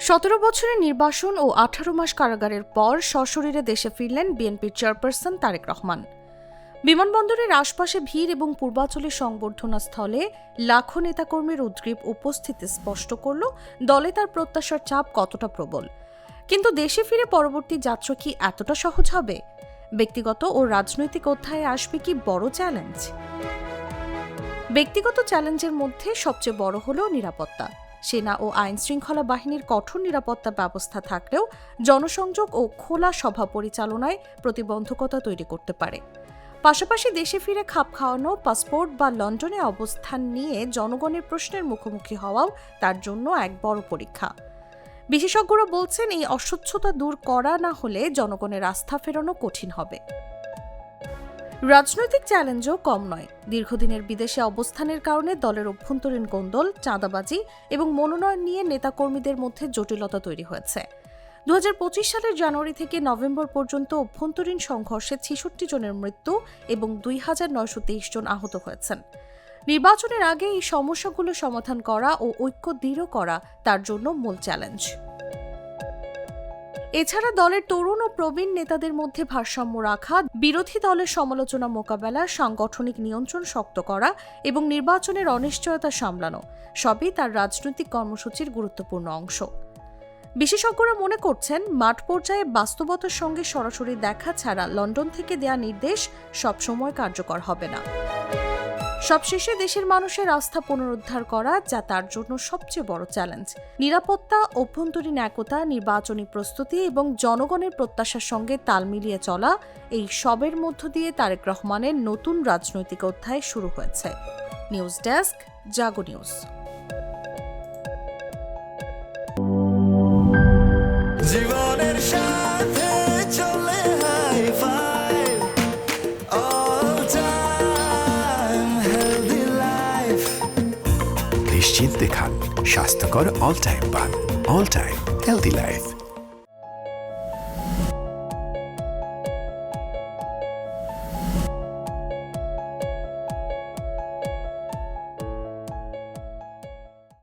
17 বছরের নির্বাসন ও 18 মাস কারাগারের পর সশরীরে দেশে ফিরলেন বিএনপির চেয়ারপারসন তারেক রহমান। বিমানবন্দরের আশপাশে ভিড় এবং পূর্বাঞ্চলের সংবর্ধনা স্থলে লাখো নেতাকর্মীর উদ্গ্রীব উপস্থিতি স্পষ্ট করল দলে তার প্রত্যাশার চাপ কতটা প্রবল। কিন্তু দেশে ফিরে পরবর্তী যাত্রা কি এতটা সহজ হবে? ব্যক্তিগত ও রাজনৈতিক অধ্যায়ে আসবে কি বড় চ্যালেঞ্জ? ব্যক্তিগত চ্যালেঞ্জের মধ্যে সবচেয়ে বড় হল নিরাপত্তা। সেনা ও আইন শৃঙ্খলা বাহিনীর কঠোর নিরাপত্তা ব্যবস্থা থাকলেও জনসংযোগ ও খোলা সভা পরিচালনায় প্রতিবন্ধকতা তৈরি করতে পারে। পাশাপাশি দেশে ফিরে খাপ খাওয়ানো, পাসপোর্ট বা লন্ডনে অবস্থান নিয়ে জনগণের প্রশ্নের মুখোমুখি হওয়াও তার জন্য এক বড় পরীক্ষা। বিশেষজ্ঞরা বলছেন, এই অস্বচ্ছতা দূর করা না হলে জনগণের আস্থা ফেরানো কঠিন হবে। রাজনৈতিক চ্যালেঞ্জও কম নয়। দীর্ঘদিনের বিদেশে অবস্থানের কারণে দলের অভ্যন্তরীণ কোন্দল, চাঁদাবাজি এবং মনোনয়ন নিয়ে নেতাকর্মীদের মধ্যে জটিলতা তৈরি হয়েছে। 2025 সালের জানুয়ারি থেকে নভেম্বর পর্যন্ত অভ্যন্তরীণ সংঘর্ষে 66 জনের মৃত্যু এবং 2923 জন আহত হয়েছেন। নির্বাচনের আগে এই সমস্যাগুলো সমাধান করা ও ঐক্য দৃঢ় করা তার জন্য মূল চ্যালেঞ্জ। এছাড়া দলের তরুণ ও প্রবীণ নেতাদের মধ্যে ভারসাম্য রাখা, বিরোধী দলের সমালোচনা মোকাবেলা, সাংগঠনিক নিয়ন্ত্রণ শক্ত করা এবং নির্বাচনের অনিশ্চয়তা সামলানো সবই তার রাজনৈতিক কর্মসূচির গুরুত্বপূর্ণ অংশ। বিশেষজ্ঞরা মনে করছেন, মাঠ পর্যায়ে বাস্তবতার সঙ্গে সরাসরি দেখা ছাড়া লন্ডন থেকে দেয়া নির্দেশ সবসময় কার্যকর হবে না। সবশেষে দেশের মানুষের আস্থা পুনরুদ্ধার করা, যা তার জন্য সবচেয়ে বড় চ্যালেঞ্জ। নিরাপত্তা, অভ্যন্তরীণ একতা, নির্বাচনী প্রস্তুতি এবং জনগণের প্রত্যাশার সঙ্গে তাল মিলিয়ে চলা, এই সবের মধ্য দিয়ে তারেক রহমানের নতুন রাজনৈতিক অধ্যায় শুরু হয়েছে। News desk, Jago news. জীবনের সাথে চলে high five, all time healthy life. নিশ্চিন্তে খান স্বাস্থ্যকর অল টাইম পান। All time healthy life.